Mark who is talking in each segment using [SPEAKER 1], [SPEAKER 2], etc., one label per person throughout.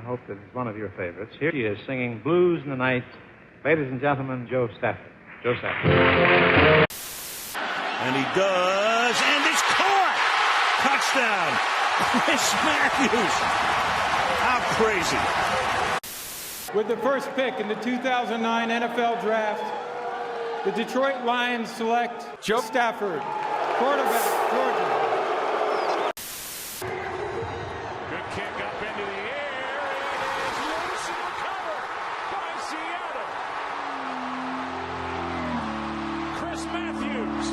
[SPEAKER 1] hope that it's one of your favorites. Here he is singing Blues in the Night. Ladies and gentlemen, Joe Stafford. Joe Stafford.
[SPEAKER 2] And he does, and it's caught! Touchdown! Chris Matthews! How crazy.
[SPEAKER 3] With the first pick in the 2009 NFL Draft, the Detroit Lions select Joe Stafford, quarterback, Georgia.
[SPEAKER 4] Good kick up into the air. It is loose and recovered by Seattle. Chris Matthews.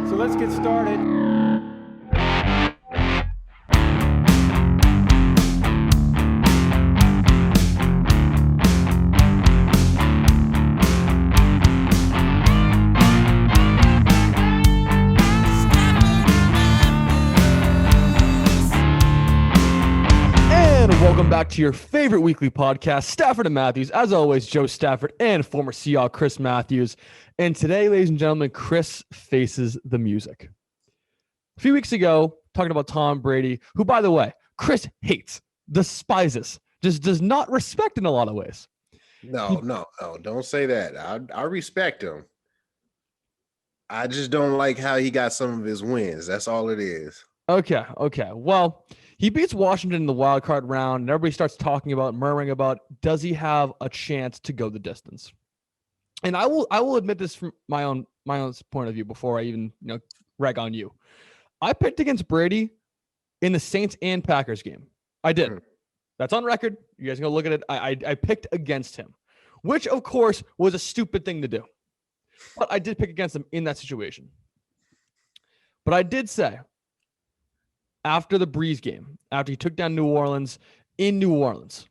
[SPEAKER 3] So let's get started.
[SPEAKER 5] Welcome back to your favorite weekly podcast, Stafford and Matthews. As always, Joe Stafford and former Seahawk Chris Matthews. And today, ladies and gentlemen, Chris faces the music. A few weeks ago, talking about Tom Brady, who, by the way, Chris hates, despises, just does not respect in a lot of ways.
[SPEAKER 6] No, don't say that. I respect him. I just don't like how he got some of his wins. That's all it is.
[SPEAKER 5] Okay. Well, he beats Washington in the wild card round, and everybody starts murmuring about, does he have a chance to go the distance? And I will admit this from my own point of view before I even rag on you. I picked against Brady in the Saints and Packers game. I did. That's on record. You guys can go look at it. I picked against him, which of course was a stupid thing to do. But I did pick against him in that situation. But I did say, after the Breeze game, after he took down New Orleans in New Orleans,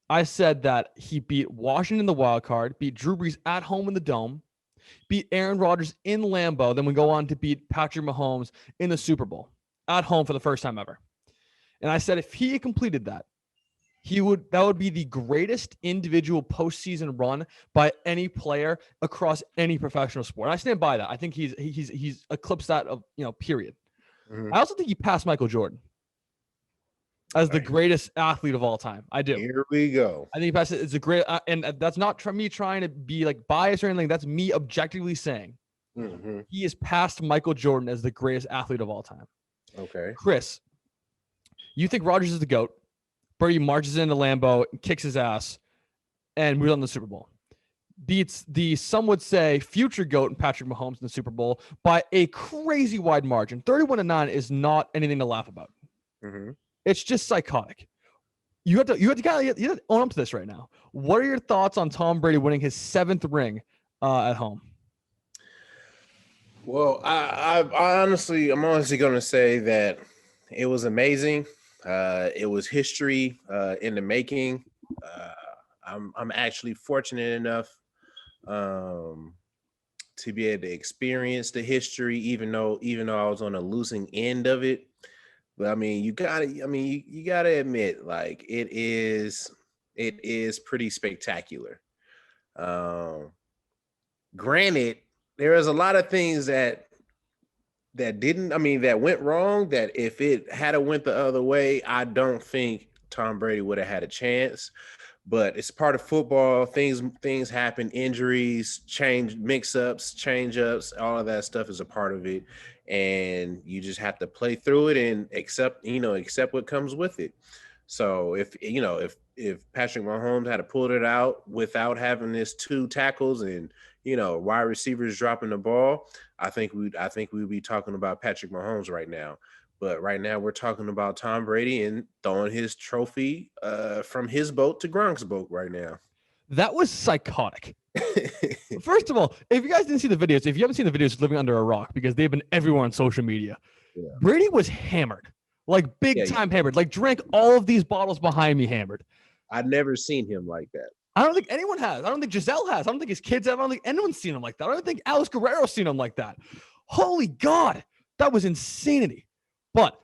[SPEAKER 5] I said that he beat Washington in the wild card, beat Drew Brees at home in the Dome, beat Aaron Rodgers in Lambeau, then we go on to beat Patrick Mahomes in the Super Bowl at home for the first time ever. And I said if he had completed that, that would be the greatest individual postseason run by any player across any professional sport. And I stand by that. I think he's eclipsed that of period. Mm-hmm. I also think he passed Michael Jordan as the greatest athlete of all time. I do.
[SPEAKER 6] Here we go.
[SPEAKER 5] I think he passed it. It's a great, and that's not me trying to be like biased or anything. That's me objectively saying he is past Michael Jordan as the greatest athlete of all time.
[SPEAKER 6] Okay.
[SPEAKER 5] Chris, you think Rodgers is the GOAT? Brady marches into Lambeau, kicks his ass, and moves on to the Super Bowl. Beats the, some would say, future GOAT and Patrick Mahomes in the Super Bowl by a crazy wide margin. 31-9 is not anything to laugh about. Mm-hmm. It's just psychotic. You have to own up to this right now. What are your thoughts on Tom Brady winning his 7th ring at home?
[SPEAKER 6] Well, I'm honestly going to say that it was amazing. It was history in the making. I'm actually fortunate enough to be able to experience the history, even though I was on a losing end of it. But I mean, you gotta admit, like it is pretty spectacular. Granted, there is a lot of things that went wrong, that if it had went the other way, I don't think Tom Brady would have had a chance. But it's part of football. Things happen, injuries, mix-ups, change-ups, all of that stuff is a part of it. And you just have to play through it and accept what comes with it. So if Patrick Mahomes had pulled it out without having his 2 tackles and wide receivers dropping the ball, I think we'd be talking about Patrick Mahomes right now. But right now we're talking about Tom Brady and throwing his trophy from his boat to Gronk's boat right now.
[SPEAKER 5] That was psychotic. First of all, if you guys didn't see the videos, if you haven't seen the videos, living under a rock, because they've been everywhere on social media. Yeah. Brady was hammered, like big time hammered, like drank all of these bottles behind me hammered.
[SPEAKER 6] I've never seen him like that.
[SPEAKER 5] I don't think anyone has. I don't think Giselle has. I don't think his kids have. I don't think anyone's seen him like that. I don't think Alex Guerrero's seen him like that. Holy God, that was insanity. But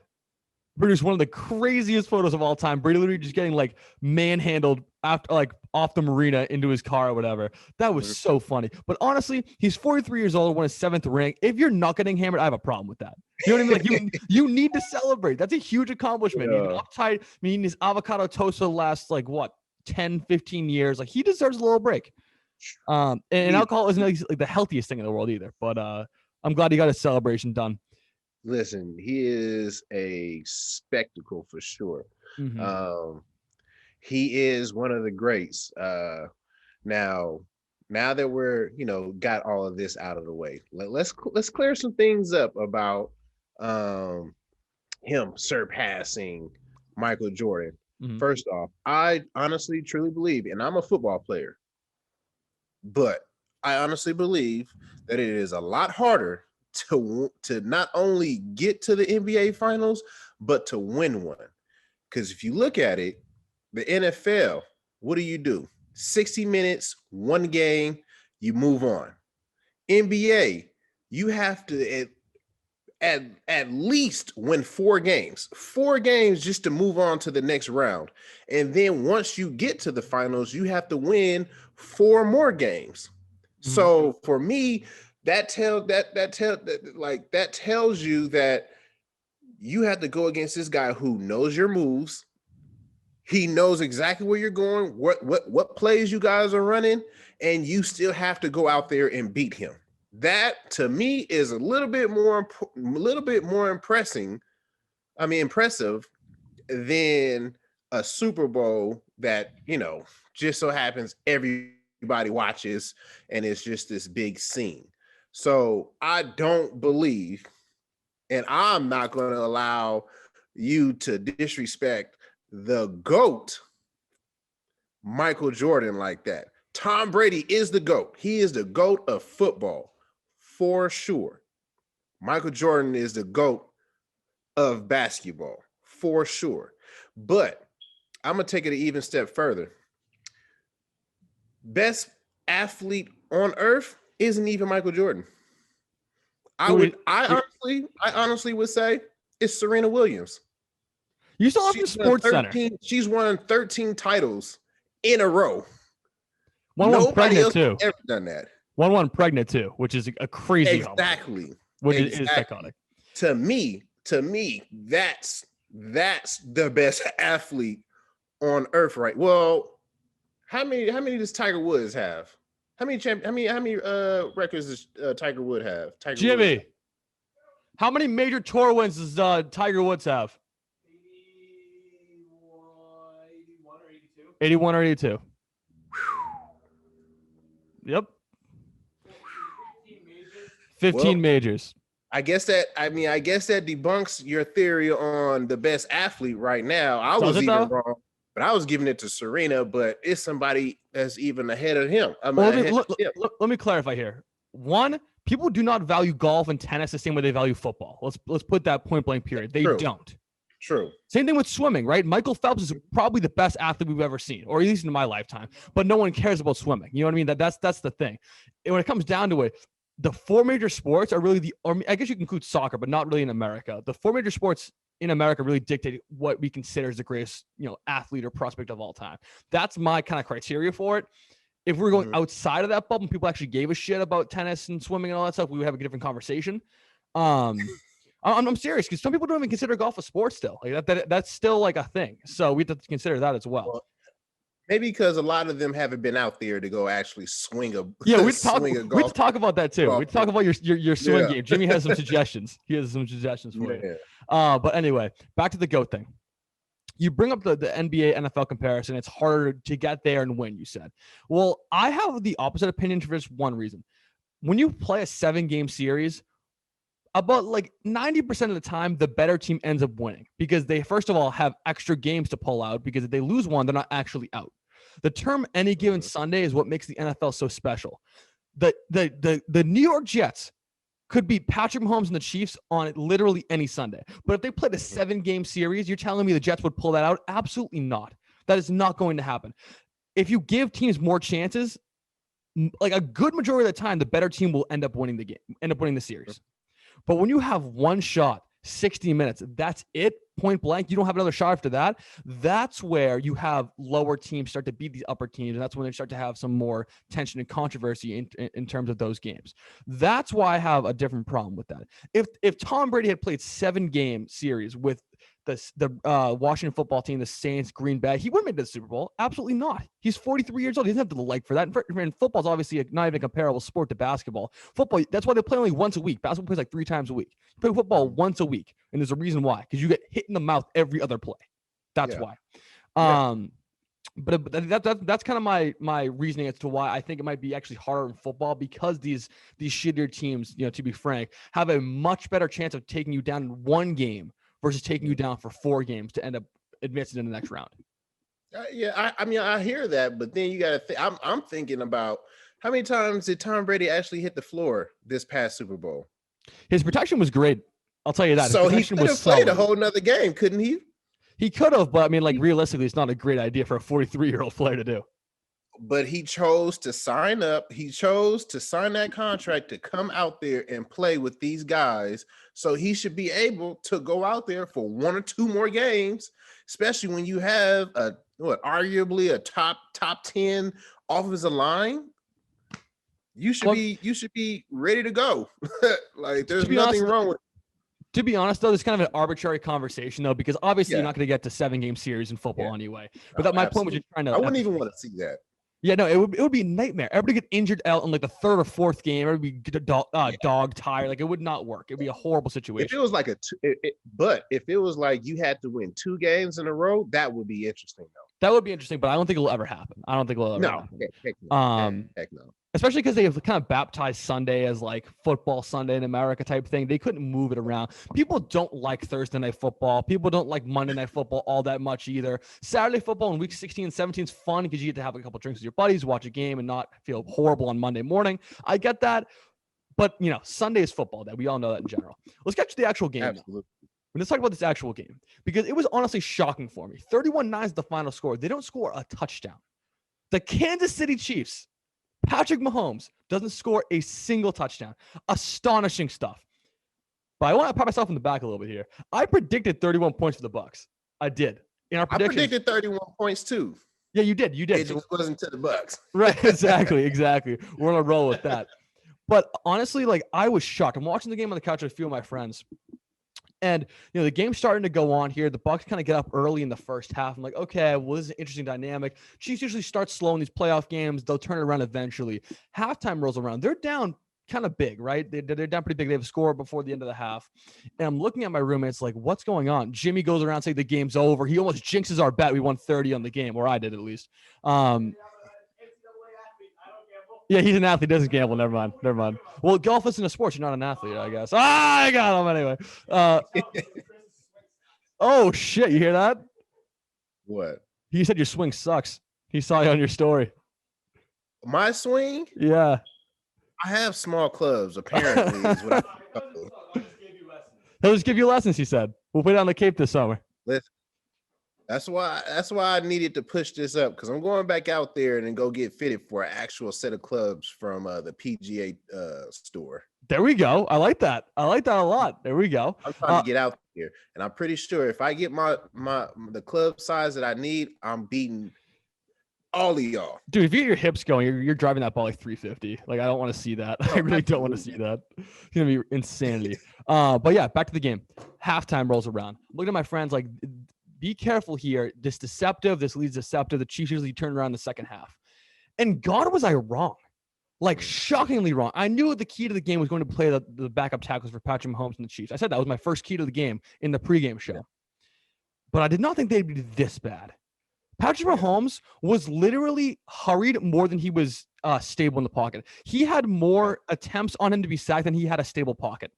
[SPEAKER 5] produced one of the craziest photos of all time. Brady literally just getting like manhandled after like off the marina into his car or whatever. That was so funny. But honestly, he's 43 years old, won his 7th ring. If you're not getting hammered, I have a problem with that. You know what I mean? Like you need to celebrate. That's a huge accomplishment. He's been uptight. I mean, his avocado toast for the last 10, 15 years. Like he deserves a little break. And alcohol isn't like the healthiest thing in the world either. But I'm glad he got his celebration done.
[SPEAKER 6] Listen, he is a spectacle for sure.
[SPEAKER 5] Mm-hmm.
[SPEAKER 6] He is one of the greats. Now that we're got all of this out of the way, let's clear some things up about him surpassing Michael Jordan. Mm-hmm. First off, I honestly truly believe, and I'm a football player, but I honestly believe that it is a lot harder to not only get to the NBA finals, but to win one. Because if you look at it, the NFL, what do? 60 minutes, one game, you move on. NBA, you have to at least win 4 games. 4 games just to move on to the next round. And then once you get to the finals, you have to win 4 more games. Mm-hmm. So for me, that tells you that you have to go against this guy who knows your moves. He knows exactly where you're going, what plays you guys are running, and you still have to go out there and beat him. That to me is a little bit more impressive than a Super Bowl that just so happens everybody watches and it's just this big scene. So I don't believe, and I'm not going to allow you to disrespect the GOAT, Michael Jordan, like that. Tom Brady is the GOAT. He is the GOAT of football, for sure. Michael Jordan is the GOAT of basketball, for sure. But I'm going to take it an even step further. Best athlete on earth isn't even Michael Jordan. I honestly would say it's Serena Williams.
[SPEAKER 5] You saw her in Sports Center.
[SPEAKER 6] She's won 13 titles in a row.
[SPEAKER 5] Nobody pregnant
[SPEAKER 6] else
[SPEAKER 5] too.
[SPEAKER 6] Has ever done that.
[SPEAKER 5] One pregnant too, which is a crazy
[SPEAKER 6] exactly.
[SPEAKER 5] Which is psychotic.
[SPEAKER 6] To me, that's the best athlete on earth, right? Well, how many does Tiger Woods have? How many records does Tiger Woods have?
[SPEAKER 5] Jimmy, how many major tour wins does Tiger Woods have? 81 or 82. Yep. 15 majors.
[SPEAKER 6] I guess that debunks your theory on the best athlete right now. I was even wrong, but I was giving it to Serena, but it's somebody that's even ahead of him.
[SPEAKER 5] Let me clarify here. One, people do not value golf and tennis the same way they value football. Let's put that point blank period. They don't.
[SPEAKER 6] True.
[SPEAKER 5] Same thing with swimming, right? Michael Phelps is probably the best athlete we've ever seen, or at least in my lifetime. But no one cares about swimming. You know what I mean? That's the thing. And when it comes down to it, the 4 major sports are really I guess you can include soccer, but not really in America. The 4 major sports in America really dictate what we consider as the greatest, athlete or prospect of all time. That's my kind of criteria for it. If we're going outside of that bubble, and people actually gave a shit about tennis and swimming and all that stuff, we would have a different conversation. I'm serious, because some people don't even consider golf a sport still. Like that's still like a thing. So we have to consider that as well.
[SPEAKER 6] Maybe because a lot of them haven't been out there to go actually swing a
[SPEAKER 5] we talk about that too. We talk about your swing game. Jimmy has some suggestions. He has some suggestions for you. But anyway, back to the GOAT thing. You bring up the NBA NFL comparison. It's harder to get there and win, you said. Well, I have the opposite opinion for just one reason. When you play a 7-game series, about 90% of the time, the better team ends up winning because they, first of all, have extra games to pull out, because if they lose one, they're not actually out. The term any given Sunday is what makes the NFL so special. The New York Jets could beat Patrick Mahomes and the Chiefs on literally any Sunday. But if they played a 7-game series, you're telling me the Jets would pull that out? Absolutely not. That is not going to happen. If you give teams more chances, a good majority of the time, the better team will end up winning the game, end up winning the series. But when you have one shot 60 minutes. That's it. Point blank. You don't have another shot after that. That's where you have lower teams start to beat these upper teams. And that's when they start to have some more tension and controversy in terms of those games. That's why I have a different problem with that. If Tom Brady had played 7-game series with the Washington football team, the Saints, Green Bay, he wouldn't make the Super Bowl. Absolutely not. He's 43 years old. He doesn't have the leg for that. And football's obviously not even a comparable sport to basketball. Football, that's why they play only once a week. Basketball plays like 3 times a week. You play football once a week, and there's a reason why, because you get hit in the mouth every other play. That's why. But that's kind of my reasoning as to why I think it might be actually harder in football, because these shittier teams, to be frank, have a much better chance of taking you down in 1 game versus taking you down for 4 games to end up advancing in the next round.
[SPEAKER 6] I mean, I hear that, but then you got to think. I'm thinking about how many times did Tom Brady actually hit the floor this past Super Bowl?
[SPEAKER 5] His protection was great. I'll tell you that.
[SPEAKER 6] So he could have played a whole nother game, couldn't he?
[SPEAKER 5] He could have, but I mean, like, realistically, it's not a great idea for a 43-year-old player to do.
[SPEAKER 6] But he chose to sign up. He chose to sign that contract to come out there and play with these guys. So he should be able to go out there for 1 or 2 more games, especially when you have arguably a top 10 offensive line. You should be ready to go. Like, there's nothing wrong with it.
[SPEAKER 5] To be honest, though, it's kind of an arbitrary conversation, though, because obviously you're not going to get to 7-game series in football anyway. But my point was just trying to.
[SPEAKER 6] I wouldn't even want to see that.
[SPEAKER 5] Yeah, no, it would be a nightmare. Everybody get injured out in like the 3rd or 4th game. Everybody get dog tired. Like, it would not work. It'd be a horrible situation.
[SPEAKER 6] If it was like but if it was like you had to win 2 games in a row, that would be interesting, though.
[SPEAKER 5] That would be interesting, but I don't think it'll ever happen. Heck no. Especially because they have kind of baptized Sunday as like football Sunday in America type thing. They couldn't move it around. People don't like Thursday night football. People don't like Monday night football all that much either. Saturday football in week 16 and 17 is fun because you get to have a couple drinks with your buddies, watch a game, and not feel horrible on Monday morning. I get that. But, Sunday is football day. We all know that in general. Let's get to the actual game.
[SPEAKER 6] Absolutely.
[SPEAKER 5] Let's talk about this actual game, because it was honestly shocking for me. 31-9 is the final score. They don't score a touchdown. The Kansas City Chiefs, Patrick Mahomes, doesn't score a single touchdown. Astonishing stuff. But I want to pat myself in the back a little bit here. I predicted 31 points for the Bucs. I did. In our predictions,
[SPEAKER 6] I predicted 31 points too.
[SPEAKER 5] Yeah, you did.
[SPEAKER 6] It just wasn't to the Bucs.
[SPEAKER 5] Right, exactly. We're on a roll with that. But honestly, like, I was shocked. I'm watching the game on the couch with a few of my friends. And, the game's starting to go on here. The Bucs kind of get up early in the first half. I'm like, okay, well, this is an interesting dynamic. Chiefs usually start slow in these playoff games. They'll turn it around eventually. Halftime rolls around. They're down kind of big, right? They're down pretty big. They have a score before the end of the half. And I'm looking at my roommates like, what's going on? Jimmy goes around saying the game's over. He almost jinxes our bet. We won 30 on the game, or I did at least. Yeah, he's an athlete. Doesn't gamble. Never mind. Well, golf isn't a sport. You're not an athlete, I guess. I got him anyway. Oh, shit. You hear that?
[SPEAKER 6] What?
[SPEAKER 5] He said your swing sucks. He saw you on your story.
[SPEAKER 6] My swing?
[SPEAKER 5] Yeah.
[SPEAKER 6] I have small clubs, apparently. Is what
[SPEAKER 5] He'll just give you lessons, he said. We'll put it on the Cape this summer.
[SPEAKER 6] Listen. That's why I needed to push this up, because I'm going back out there and then go get fitted for an actual set of clubs from the PGA store.
[SPEAKER 5] There we go. I like that. I like that a lot. There we go.
[SPEAKER 6] I'm trying to get out here, and I'm pretty sure if I get the club size that I need, I'm beating all of y'all.
[SPEAKER 5] Dude, if you get your hips going, you're driving that ball like 350. Like, I don't want to see that. I really don't want to see that. It's gonna be insanity. But yeah, back to the game. Halftime rolls around. Looking at my friends like, be careful here. This leads deceptive. The Chiefs usually turn around in the second half. And God, was I wrong. Like, shockingly wrong. I knew the key to the game was going to play the backup tackles for Patrick Mahomes and the Chiefs. I said that was my first key to the game in the pregame show. But I did not think they'd be this bad. Patrick Mahomes was literally hurried more than he was stable in the pocket. He had more attempts on him to be sacked than he had a stable pocket.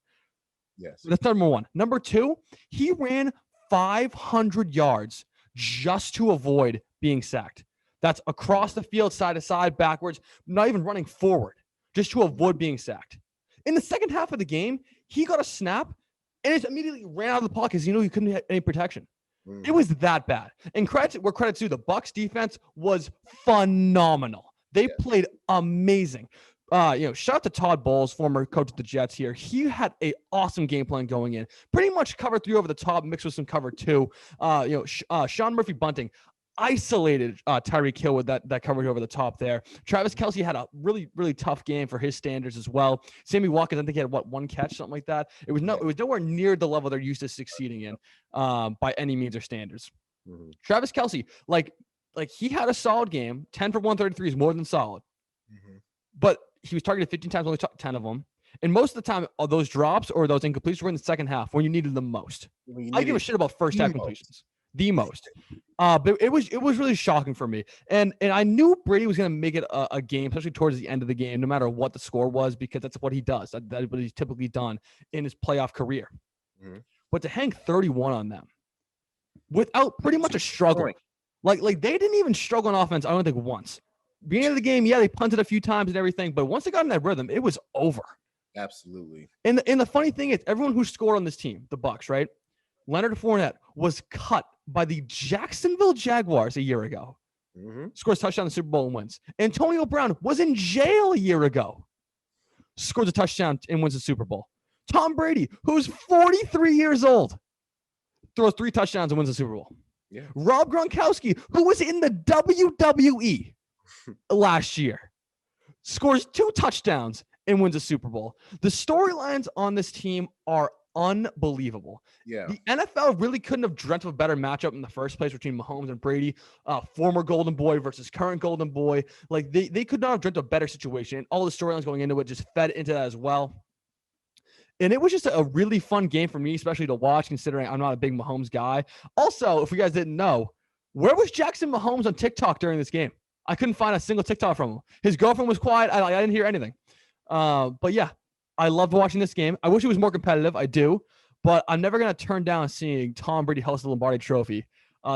[SPEAKER 6] Yes.
[SPEAKER 5] That's number one. Number two, he ran 500 yards just to avoid being sacked. That's across the field, side to side, backwards, not even running forward, just to avoid being sacked. In the second half of the game, he got a snap and just immediately ran out of the pocket because he knew he couldn't have any protection. It was that bad. And where credit's due, the Bucs defense was phenomenal. They played amazing. shout out to Todd Bowles, former coach of the Jets here. He had a awesome game plan going in. Pretty much cover 3 over the top, mixed with some cover 2. Sean Murphy Bunting isolated Tyreek Hill with that coverage over the top there. Travis Kelce had a really, really tough game for his standards as well. Sammy Watkins, I think he had one catch, something like that. It was nowhere near the level they're used to succeeding in by any means or standards. Mm-hmm. Travis Kelce, like he had a solid game. 10 for 133 is more than solid. Mm-hmm. But he was targeted 15 times, only 10 of them. And most of the time, those drops or those incompletions were in the second half when you needed them most. I give a shit about first half completions. The most. But it was really shocking for me. And I knew Brady was going to make it a game, especially towards the end of the game, no matter what the score was, because that's what he does. That's what he's typically done in his playoff career. Mm-hmm. But to hang 31 on them without pretty much a struggle. Like they didn't even struggle on offense, I don't think, once. Beginning of the game, yeah, they punted a few times and everything, but once they got in that rhythm, it was over.
[SPEAKER 6] Absolutely.
[SPEAKER 5] And the funny thing is, everyone who scored on this team, the Bucs, right? Leonard Fournette was cut by the Jacksonville Jaguars a year ago. Mm-hmm. Scores a touchdown in the Super Bowl and wins. Antonio Brown was in jail a year ago. Scores a touchdown and wins the Super Bowl. Tom Brady, who's 43 years old, throws 3 touchdowns and wins the Super Bowl. Yeah. Rob Gronkowski, who was in the WWE last year, scores 2 touchdowns and wins a Super Bowl. The storylines on this team are unbelievable. Yeah. The NFL really couldn't have dreamt of a better matchup in the first place between Mahomes and Brady, former Golden Boy versus current Golden Boy. Like they could not have dreamt of a better situation. And all the storylines going into it just fed into that as well. And it was just a really fun game for me, especially to watch, considering I'm not a big Mahomes guy. Also, if you guys didn't know, where was Jackson Mahomes on TikTok during this game? I couldn't find a single TikTok from him. His girlfriend was quiet. I didn't hear anything. But yeah, I loved watching this game. I wish it was more competitive. I do. But I'm never going to turn down seeing Tom Brady host the Lombardi Trophy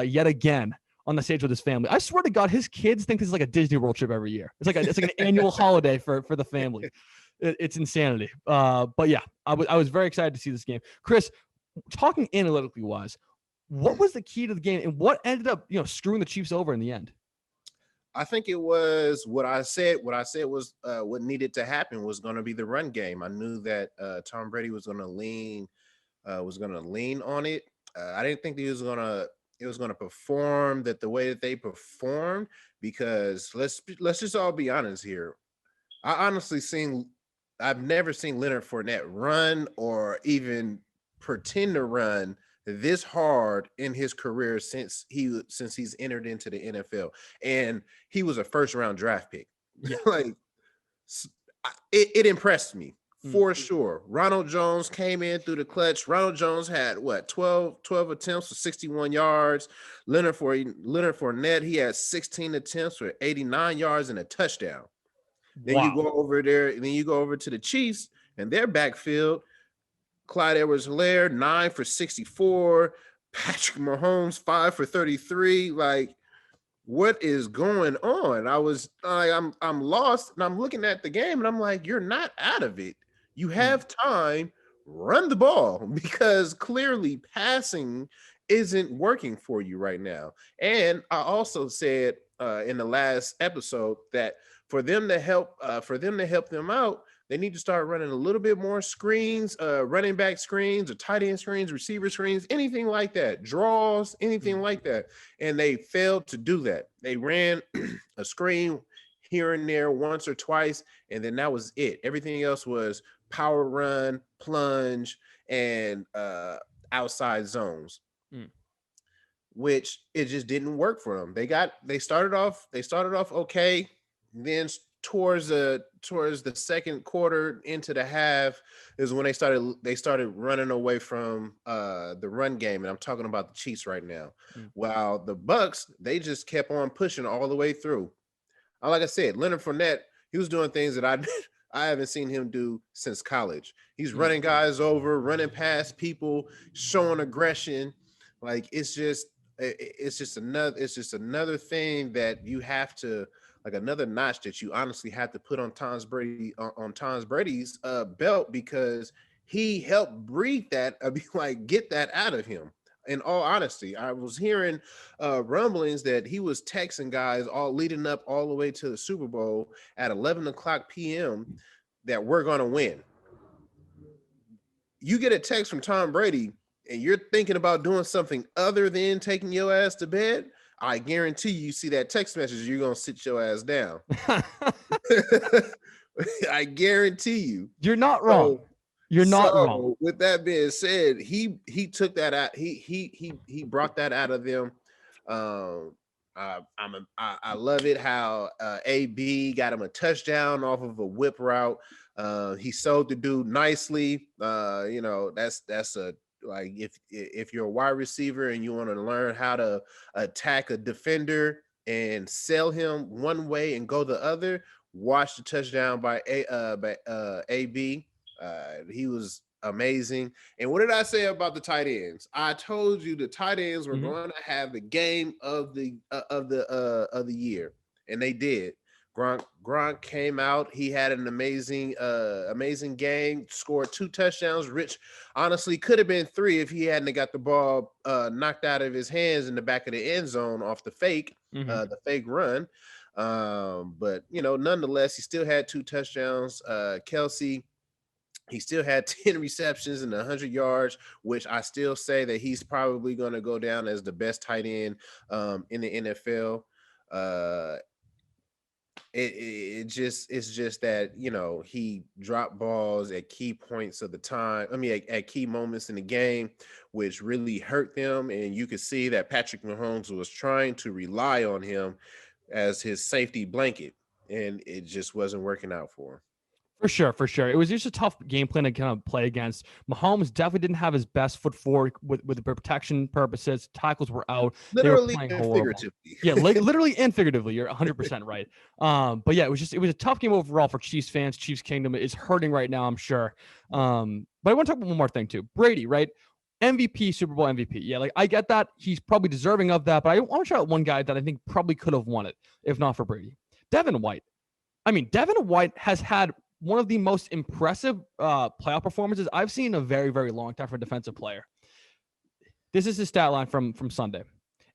[SPEAKER 5] yet again on the stage with his family. I swear to God, his kids think this is like a Disney World trip every year. It's like an annual holiday for the family. It's insanity. But yeah, I was very excited to see this game. Chris, talking analytically wise, what was the key to the game and what ended up, screwing the Chiefs over in the end?
[SPEAKER 6] I think it was what I said. What I said was what needed to happen was going to be the run game. I knew that Tom Brady was going to lean on it. I didn't think it was going to perform the way that they performed, because let's just all be honest here. I've never seen Leonard Fournette run or even pretend to run this hard in his career since he's entered into the NFL, and he was a first-round draft pick. Yeah. It impressed me for sure. Ronald Jones came in through the clutch. Ronald Jones had 12 attempts for 61 yards. Leonard Fournette, he had 16 attempts for 89 yards and a touchdown. Then you go over there, and then you go over to the Chiefs and their backfield. Clyde Edwards-Helaire, 9 for 64. Patrick Mahomes, 5 for 33. Like, what is going on? I'm lost, and I'm looking at the game, and I'm like, you're not out of it. You have time. Run the ball, because clearly passing isn't working for you right now. And I also said in the last episode that for them to help them out, they need to start running a little bit more screens, running back screens, or tight end screens, receiver screens, anything like that, draws, anything like that. And they failed to do that. They ran a screen here and there once or twice, and then that was it. Everything else was power run, plunge, and outside zones, which it just didn't work for them. They started off okay. Then towards the second quarter into the half is when they started running away from the run game, and I'm talking about the Chiefs right now. While the Bucs, they just kept on pushing all the way through. Like I said, Leonard Fournette, he was doing things that I haven't seen him do since college. He's running guys over, running past people, showing aggression. Like it's just another thing that you have to, like, another notch that you honestly have to put on Tom Brady's belt, because he helped breed that, get that out of him. In all honesty, I was hearing rumblings that he was texting guys all leading up all the way to the Super Bowl at 11 o'clock p.m. that we're going to win. You get a text from Tom Brady and you're thinking about doing something other than taking your ass to bed, I guarantee you see that text message, you're going to sit your ass down. I guarantee you.
[SPEAKER 5] You're not wrong. You're not wrong.
[SPEAKER 6] With that being said, he took that out. He brought that out of them. I love it how AB got him a touchdown off of a whip route. He sold the dude nicely. That's a like if you're a wide receiver and you want to learn how to attack a defender and sell him one way and go the other, watch the touchdown by AB. He was amazing. And what did I say about the tight ends? I told you the tight ends were going to have the game of the year, and they did. Gronk came out. He had an amazing game. Scored 2 touchdowns. Rich honestly could have been 3 if he hadn't got the ball knocked out of his hands in the back of the end zone off the fake run. But nonetheless, he still had 2 touchdowns. Kelsey, he still had 10 receptions and 100 yards, which I still say that he's probably going to go down as the best tight end in the NFL. It's just that he dropped balls at key points of the time. I mean, at key moments in the game, which really hurt them. And you could see that Patrick Mahomes was trying to rely on him as his safety blanket, and it just wasn't working out for him.
[SPEAKER 5] For sure. It was just a tough game plan to kind of play against. Mahomes definitely didn't have his best foot forward with the protection purposes. Tackles were out.
[SPEAKER 6] Literally and figuratively.
[SPEAKER 5] Yeah, literally and figuratively. You're 100% right. But yeah, it was a tough game overall for Chiefs fans. Chiefs Kingdom is hurting right now, I'm sure. But I want to talk about one more thing too. Brady, right? MVP, Super Bowl MVP. Yeah, like I get that. He's probably deserving of that. But I want to shout out one guy that I think probably could have won it if not for Brady. Devin White. I mean, Devin White has had one of the most impressive playoff performances I've seen in a very, very long time for a defensive player. This is his stat line from Sunday.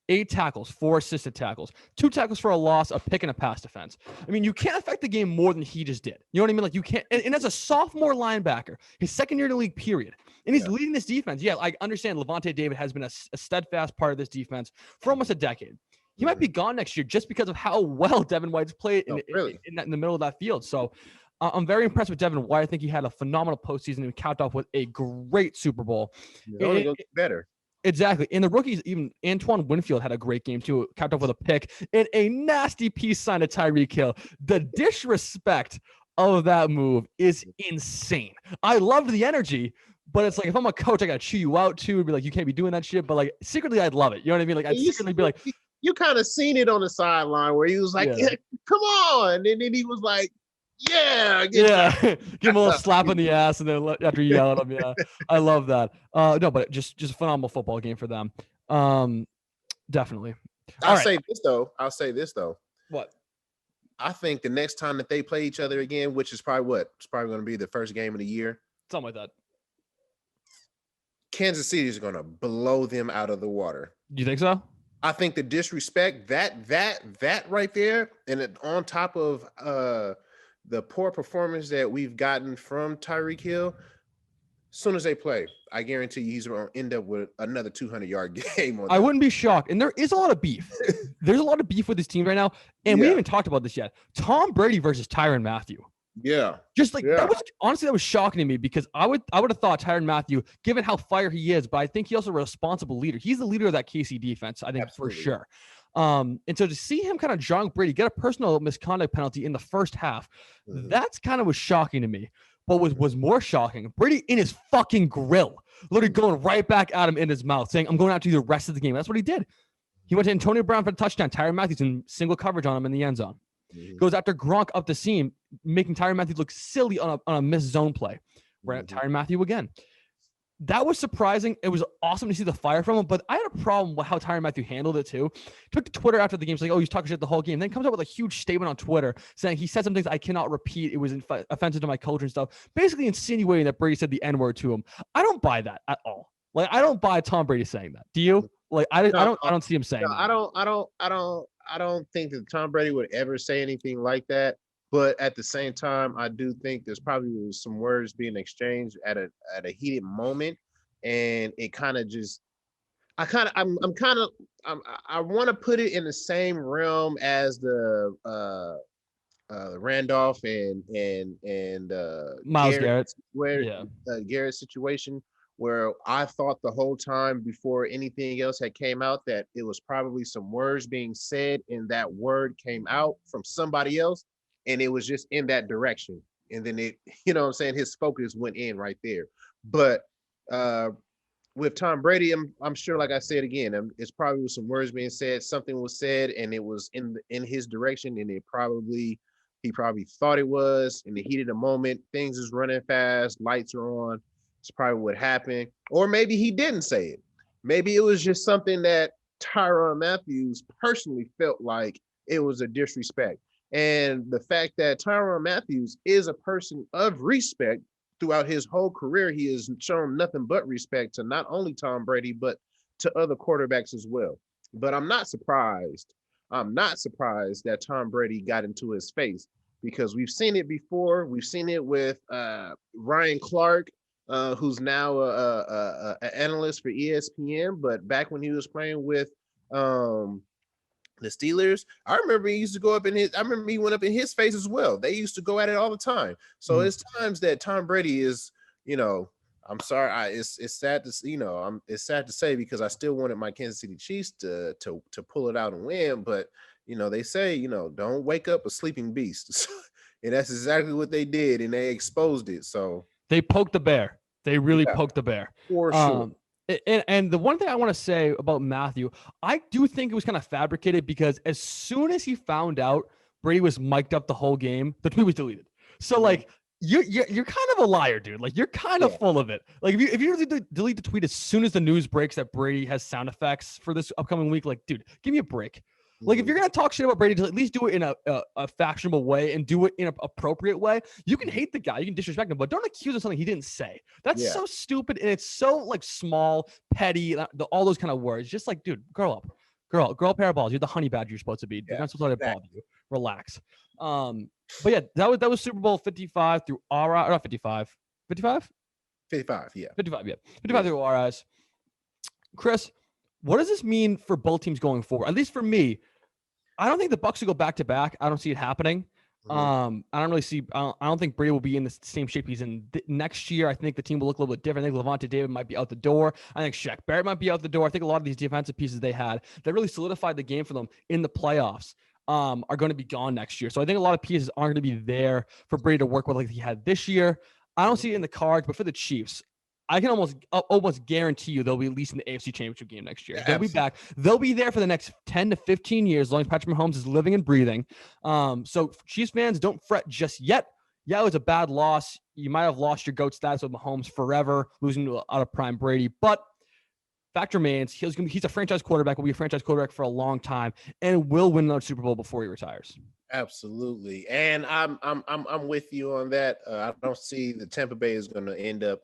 [SPEAKER 5] 8 tackles, 4 assisted tackles, 2 tackles for a loss, a pick, and a pass defense. I mean, you can't affect the game more than he just did. You know what I mean? Like you can't. And as a sophomore linebacker, his second year in the league, period. And he's leading this defense. Yeah, I understand Levante David has been a steadfast part of this defense for almost a decade. He might be gone next year just because of how well Devin White's played in the middle of that field. So I'm very impressed with Devin White. I think he had a phenomenal postseason and capped off with a great Super Bowl.
[SPEAKER 6] It's only going to get better.
[SPEAKER 5] Exactly. And the rookies, even Antoine Winfield had a great game too, capped off with a pick and a nasty peace sign to Tyreek Hill. The disrespect of that move is insane. I loved the energy, but it's like if I'm a coach, I got to chew you out too and be like, you can't be doing that shit. But like secretly, I'd love it. You know what I mean? Like I'd secretly be like,
[SPEAKER 6] you kind of seen it on the sideline where he was like, yeah, come on. And then he was like, yeah.
[SPEAKER 5] Give him a little slap in the ass and then after you yell at him. Yeah. I love that. No, but just a phenomenal football game for them. Definitely.
[SPEAKER 6] I'll say this though.
[SPEAKER 5] What?
[SPEAKER 6] I think the next time that they play each other again, which is probably going to be the first game of the year.
[SPEAKER 5] Something like that.
[SPEAKER 6] Kansas City is going to blow them out of the water.
[SPEAKER 5] Do you think so?
[SPEAKER 6] I think the disrespect that right there, and on top of the poor performance that we've gotten from Tyreek Hill, as soon as they play, I guarantee you he's going to end up with another 200-yard game.
[SPEAKER 5] I wouldn't be shocked. And there is a lot of beef. There's a lot of beef with this team right now. And we haven't talked about this yet. Tom Brady versus Tyrann Mathieu.
[SPEAKER 6] Yeah.
[SPEAKER 5] That was shocking to me because I would have thought Tyrann Mathieu, given how fire he is, but I think he's also a responsible leader. He's the leader of that KC defense, I think. Absolutely. For sure. And so to see him kind of John Brady get a personal misconduct penalty in the first half, that's kind of was shocking to me. But was more shocking, Brady in his fucking grill, literally going right back at him in his mouth, saying, I'm going out to you the rest of the game. That's what he did. He went to Antonio Brown for the touchdown. Tyrann Mathieu in single coverage on him in the end zone. Goes after Gronk up the seam, making Tyrann Mathieu look silly on a missed zone play. We're at Tyrann Mathieu again. That was surprising. It was awesome to see the fire from him, but I had a problem with how Tyrann Mathieu handled it too. Took to Twitter after the game, like, oh, he's talking shit the whole game. Then comes up with a huge statement on Twitter saying he said some things I cannot repeat. It was offensive to my culture and stuff. Basically insinuating that Brady said the N-word to him. I don't buy that at all. Like, I don't buy Tom Brady saying that. Do you? Like, I don't see him saying that.
[SPEAKER 6] I don't think that Tom Brady would ever say anything like that. But at the same time, I do think there's probably some words being exchanged at a heated moment, and it kind of just I want to put it in the same realm as the Randolph and
[SPEAKER 5] Myles Garrett.
[SPEAKER 6] Garrett situation, where I thought the whole time before anything else had came out that it was probably some words being said, and that word came out from somebody else, and it was just in that direction. And then it, you know what I'm saying, his focus went in right there. But with Tom Brady, I'm sure, like I said again, it's probably some words being said, something was said, and it was in his direction, and he probably thought it was in the heat of the moment. Things is running fast, lights are on. It's probably what happened, or maybe he didn't say it. Maybe it was just something that Tyrann Mathieu personally felt like it was a disrespect, and the fact that Tyrann Mathieu is a person of respect. Throughout his whole career, he has shown nothing but respect to not only Tom Brady, but to other quarterbacks as well. But I'm not surprised. I'm not surprised that Tom Brady got into his face, because we've seen it before. We've seen it with Ryan Clark, who's now an analyst for ESPN. But back when he was playing with the Steelers, I remember he used to go up in his. I remember he went up in his face as well. They used to go at it all the time. So it's times that Tom Brady is, I'm sorry, it's sad to, it's sad to say, because I still wanted my Kansas City Chiefs to pull it out and win. But they say, don't wake up a sleeping beast, and that's exactly what they did, and they exposed it. So
[SPEAKER 5] they poked the bear. They really poked the bear
[SPEAKER 6] for sure.
[SPEAKER 5] And the one thing I want to say about Matthew, I do think it was kind of fabricated, because as soon as he found out Brady was mic'd up the whole game, the tweet was deleted. So like you're kind of a liar, dude. Like you're kind of full of it. Like if you delete the tweet as soon as the news breaks that Brady has sound effects for this upcoming week, like dude, give me a break. Like if you're gonna talk shit about Brady, at least do it in a fashionable way and do it in an appropriate way. You can hate the guy, you can disrespect him, but don't accuse him of something he didn't say. That's so stupid, and it's so like small, petty, all those kind of words. Just like, dude, grow up, pair of balls. You're the honey badger you're supposed to be. You're not supposed to let it bother you. Relax. But yeah, that was Super Bowl 55 through our eyes. Not 55. 55?
[SPEAKER 6] 55, yeah.
[SPEAKER 5] 55, yeah. 55 through our eyes. Chris, what does this mean for both teams going forward? At least for me, I don't think the Bucs will go back to back. I don't see it happening. I don't think Brady will be in the same shape he's in next year. I think the team will look a little bit different. I think Levante David might be out the door. I think Shaq Barrett might be out the door. I think a lot of these defensive pieces they had that really solidified the game for them in the playoffs are going to be gone next year. So I think a lot of pieces aren't going to be there for Brady to work with like he had this year. I don't see it in the cards, but for the Chiefs, I can almost guarantee you they'll be at least in the AFC Championship game next year. They'll be back. They'll be there for the next 10 to 15 years, as long as Patrick Mahomes is living and breathing. So Chiefs fans, don't fret just yet. Yeah, it was a bad loss. You might have lost your GOAT status with Mahomes forever, losing to out of prime Brady. But fact remains, he's a franchise quarterback, will be a franchise quarterback for a long time, and will win another Super Bowl before he retires.
[SPEAKER 6] Absolutely. And I'm with you on that. I don't see the Tampa Bay is going to end up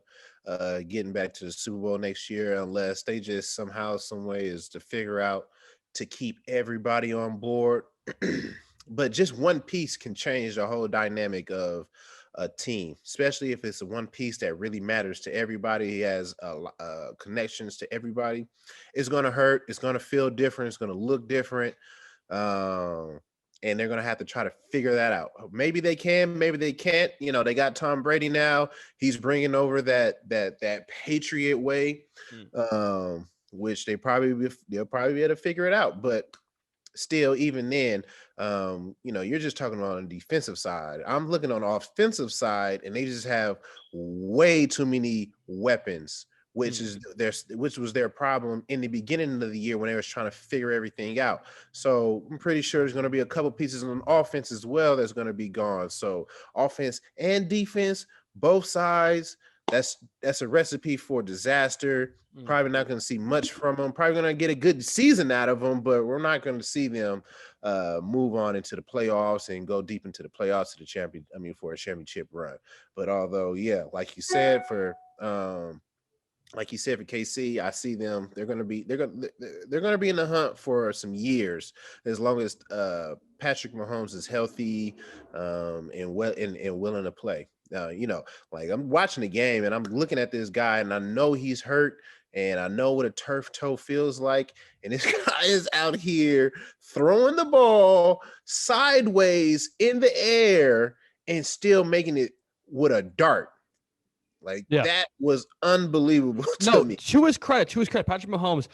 [SPEAKER 6] getting back to the Super Bowl next year, unless they just somehow, some way is to figure out to keep everybody on board. But just one piece can change the whole dynamic of a team, especially if it's one piece that really matters to everybody. He has connections to everybody. It's going to hurt. It's going to feel different. It's going to look different. And they're going to have to try to figure that out. Maybe they can, maybe they can't. They got Tom Brady now. He's bringing over that Patriot way, which they'll probably be able to figure it out. But still, even then, you're just talking about on the defensive side. I'm looking on the offensive side, and they just have way too many weapons, which was their problem in the beginning of the year when they was trying to figure everything out. So I'm pretty sure there's going to be a couple pieces on offense as well that's going to be gone. So offense and defense, both sides, that's a recipe for disaster. Probably not going to see much from them. Probably going to get a good season out of them, but we're not going to see them move on into the playoffs and go deep into the playoffs for a championship run. But although, like you said, for like you said, for KC, I see them. They're going to be in the hunt for some years, as long as Patrick Mahomes is healthy and willing to play. Like I'm watching the game and I'm looking at this guy and I know he's hurt and I know what a turf toe feels like. And this guy is out here throwing the ball sideways in the air and still making it with a dart. Like that was unbelievable to me.
[SPEAKER 5] To his credit, Patrick Mahomes,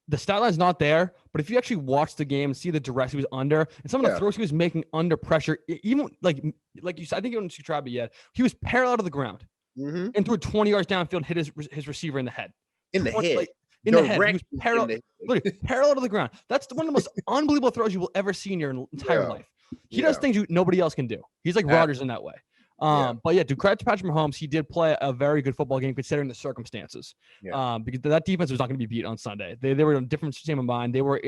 [SPEAKER 5] the stat line's not there, but if you actually watch the game and see the duress he was under and some of the throws he was making under pressure, even like you said, I think you didn't see Travis yet. He was parallel to the ground and threw 20 yards downfield and hit his receiver in the head.
[SPEAKER 6] In the head.
[SPEAKER 5] In the head. He was parallel to the ground. That's one of the most unbelievable throws you will ever see in your entire life. He does things nobody else can do. He's like Rodgers in that way. But yeah, to credit to Patrick Mahomes, he did play a very good football game considering the circumstances. Because that defense was not going to be beat on Sunday. They were in a different frame of mind. They were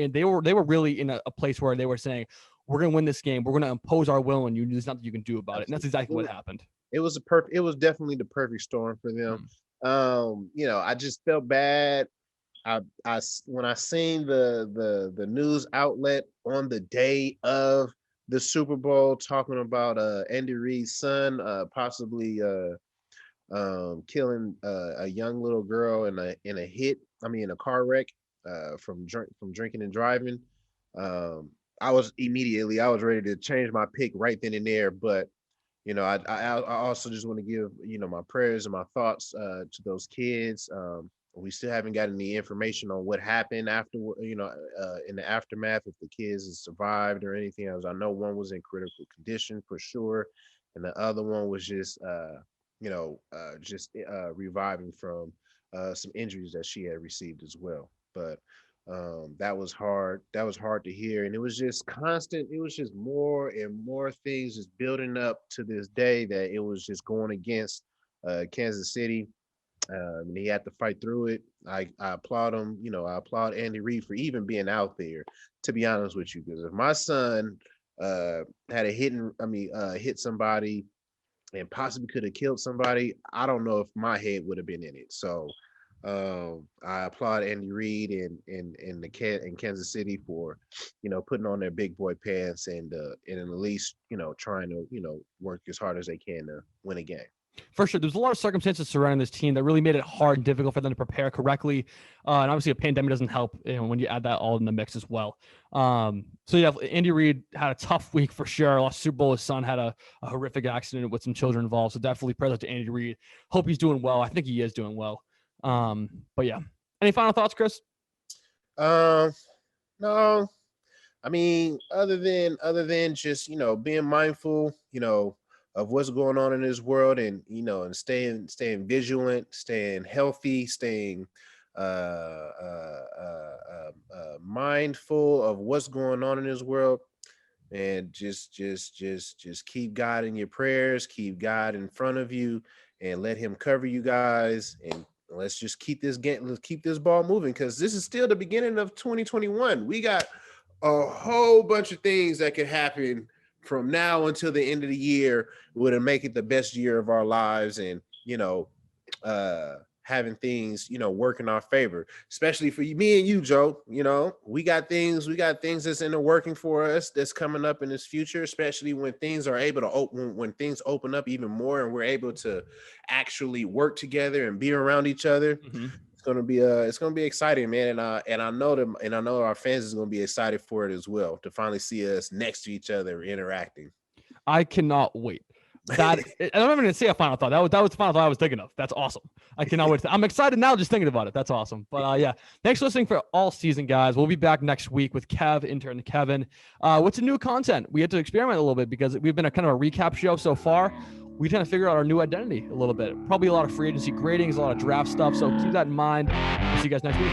[SPEAKER 5] really in a place where they were saying, "We're going to win this game. We're going to impose our will on you. There's nothing you can do about it." And that's exactly what happened.
[SPEAKER 6] It was definitely the perfect storm for them. I just felt bad. When I seen the news outlet on the day of the Super Bowl talking about Andy Reid's son possibly killing a young little girl in a car wreck from drinking and driving. I was ready to change my pick right then and there, but I also just want to give my prayers and my thoughts to those kids. We still haven't gotten any information on what happened after, in the aftermath, if the kids have survived or anything else. I know one was in critical condition for sure, and the other one was just reviving from some injuries that she had received as well. But that was hard. That was hard to hear, and it was just constant. It was just more and more things just building up to this day that it was just going against Kansas City. And he had to fight through it. I applaud him. I applaud Andy Reid for even being out there, to be honest with you, because if my son had hit somebody and possibly could have killed somebody, I don't know if my head would have been in it. So I applaud Andy Reid and Kansas City for putting on their big boy pants and at least trying to work as hard as they can to win a game.
[SPEAKER 5] For sure. There's a lot of circumstances surrounding this team that really made it hard and difficult for them to prepare correctly. And obviously a pandemic doesn't help when you add that all in the mix as well. So yeah, Andy Reid had a tough week for sure. Lost Super Bowl. His son had a horrific accident with some children involved. So definitely prayers out to Andy Reid. Hope he's doing well. I think he is doing well. But yeah. Any final thoughts, Chris?
[SPEAKER 6] No. I mean, other than just, being mindful, of what's going on in this world and staying vigilant, staying healthy, staying mindful of what's going on in this world, and just keep God in your prayers, keep God in front of you, and let him cover you guys, and let's just keep this ball moving, because this is still the beginning of 2021. We got a whole bunch of things that could happen from now until the end of the year would make it the best year of our lives, and having things work in our favor, especially for me and you, Joe. We got things that's in the working for us that's coming up in this future, especially when things are able to when things open up even more and we're able to actually work together and be around each other. It's gonna be exciting, man, and I know our fans is gonna be excited for it as well, to finally see us next to each other interacting.
[SPEAKER 5] I cannot wait. I'm not even gonna say a final thought. That was the final thought I was thinking of. That's awesome. I cannot wait. I'm excited now just thinking about it. That's awesome. But yeah, thanks for listening for all season, guys. We'll be back next week with intern Kevin. What's the new content? We had to experiment a little bit because we've been a kind of a recap show so far. We trying to figure out our new identity a little bit. Probably a lot of free agency gradings, a lot of draft stuff. So keep that in mind. We'll see you guys next week.